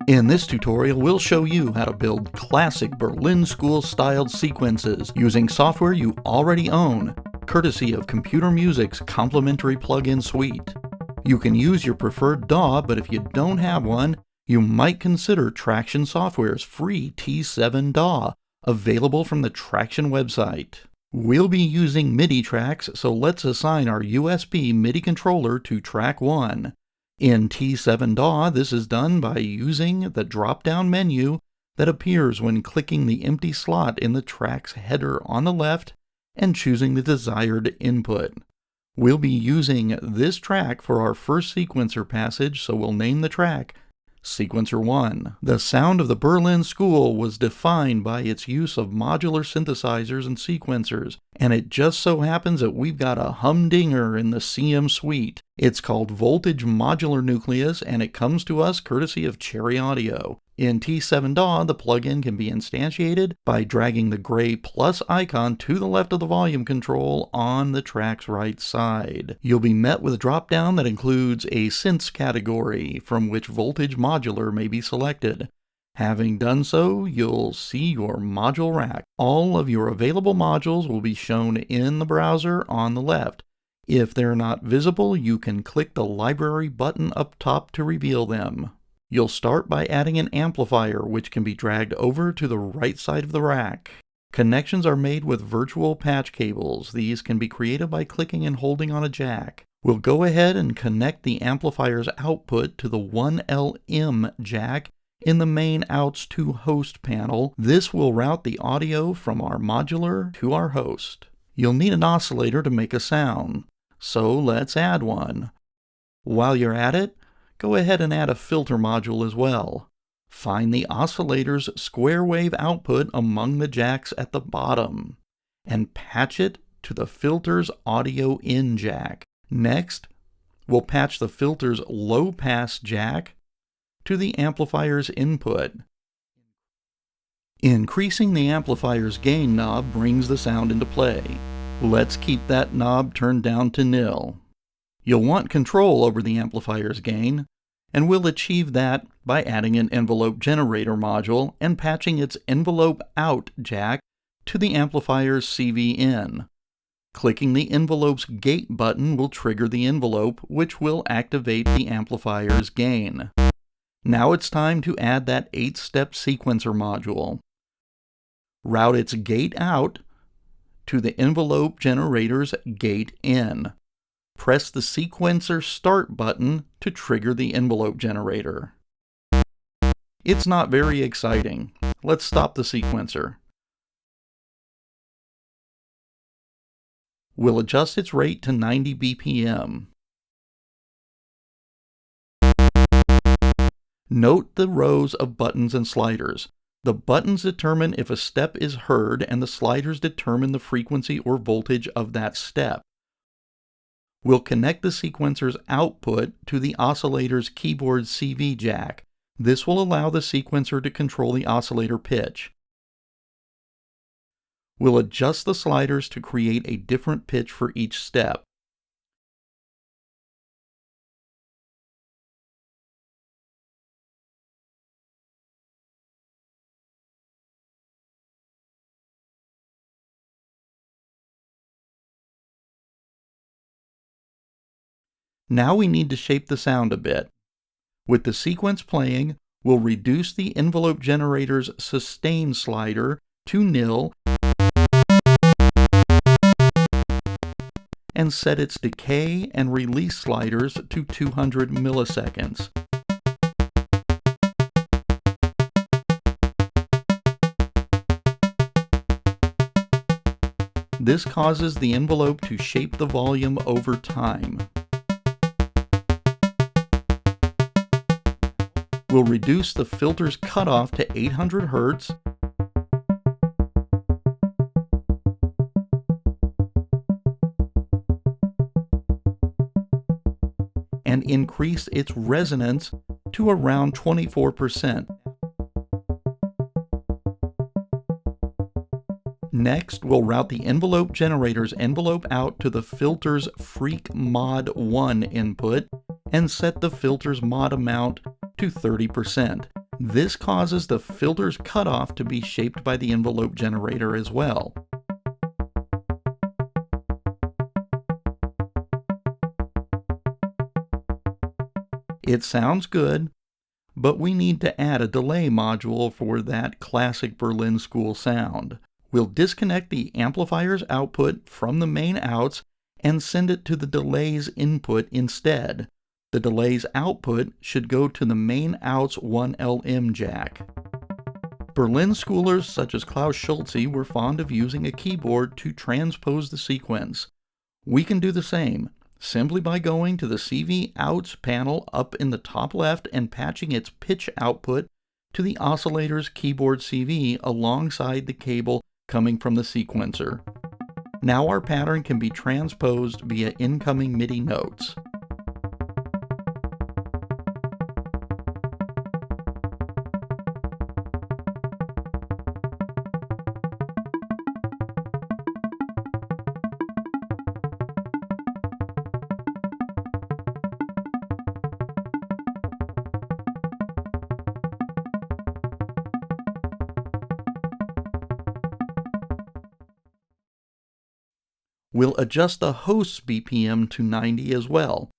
In this tutorial, we'll show you how to build classic Berlin School-styled sequences using software you already own, courtesy of Computer Music's complimentary plugin suite. You can use your preferred DAW, but if you don't have one, you might consider Traction Software's free T7 DAW, available from the Traction website. We'll be using MIDI tracks, so let's assign our USB MIDI controller to track 1. In T7 DAW, this is done by using the drop-down menu that appears when clicking the empty slot in the track's header on the left and choosing the desired input. We'll be using this track for our first sequencer passage, so we'll name the track Sequencer 1. The sound of the Berlin School was defined by its use of modular synthesizers and sequencers, and it just so happens that we've got a humdinger in the CM suite. It's called Voltage Modular Nucleus, and it comes to us courtesy of Cherry Audio. In T7 DAW, the plugin can be instantiated by dragging the gray plus icon to the left of the volume control on the track's right side. You'll be met with a drop-down that includes a Synths category from which Voltage Modular may be selected. Having done so, you'll see your module rack. All of your available modules will be shown in the browser on the left. If they're not visible, you can click the Library button up top to reveal them. You'll start by adding an amplifier, which can be dragged over to the right side of the rack. Connections are made with virtual patch cables. These can be created by clicking and holding on a jack. We'll go ahead and connect the amplifier's output to the 1LM jack in the main outs to host panel. This will route the audio from our modular to our host. You'll need an oscillator to make a sound, so let's add one. While you're at it, go ahead and add a filter module as well. Find the oscillator's square wave output among the jacks at the bottom, and patch it to the filter's audio in jack. Next, we'll patch the filter's low pass jack to the amplifier's input. Increasing the amplifier's gain knob brings the sound into play. Let's keep that knob turned down to nil. You'll want control over the amplifier's gain, and we'll achieve that by adding an envelope generator module and patching its envelope out jack to the amplifier's CV in. Clicking the envelope's gate button will trigger the envelope, which will activate the amplifier's gain. Now it's time to add that 8-step sequencer module. Route its gate out to the envelope generator's gate in. Press the sequencer start button to trigger the envelope generator. It's not very exciting. Let's stop the sequencer. We'll adjust its rate to 90 BPM. Note the rows of buttons and sliders. The buttons determine if a step is heard, and the sliders determine the frequency or voltage of that step. We'll connect the sequencer's output to the oscillator's keyboard CV jack. This will allow the sequencer to control the oscillator pitch. We'll adjust the sliders to create a different pitch for each step. Now we need to shape the sound a bit. With the sequence playing, we'll reduce the envelope generator's sustain slider to nil and set its decay and release sliders to 200 milliseconds. This causes the envelope to shape the volume over time. We'll reduce the filter's cutoff to 800 Hz and increase its resonance to around 24%. Next, we'll route the envelope generator's envelope out to the filter's Freq Mod 1 input and set the filter's mod amount to 30%. This causes the filter's cutoff to be shaped by the envelope generator as well. It sounds good, but we need to add a delay module for that classic Berlin School sound. We'll disconnect the amplifier's output from the main outs and send it to the delay's input instead. The delay's output should go to the main out's 1LM jack. Berlin schoolers such as Klaus Schulze were fond of using a keyboard to transpose the sequence. We can do the same, simply by going to the CV Outs panel up in the top left and patching its pitch output to the oscillator's keyboard CV alongside the cable coming from the sequencer. Now our pattern can be transposed via incoming MIDI notes. We'll adjust the host's BPM to 90 as well.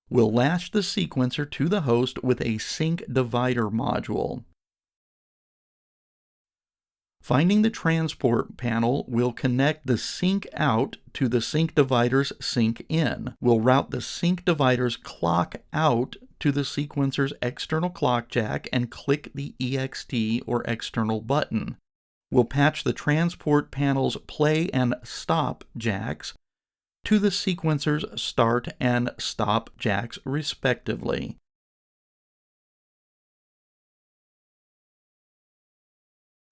We'll latch the sequencer to the host with a sync divider module. Finding the transport panel, we'll connect the sync out to the sync divider's sync in. We'll route the sync divider's clock out to the sequencer's external clock jack and click the EXT or external button. We'll patch the transport panel's play and stop jacks to the sequencer's start and stop jacks respectively.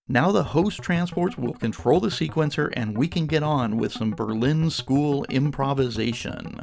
Now the host transports will control the sequencer and we can get on with some Berlin School improvisation.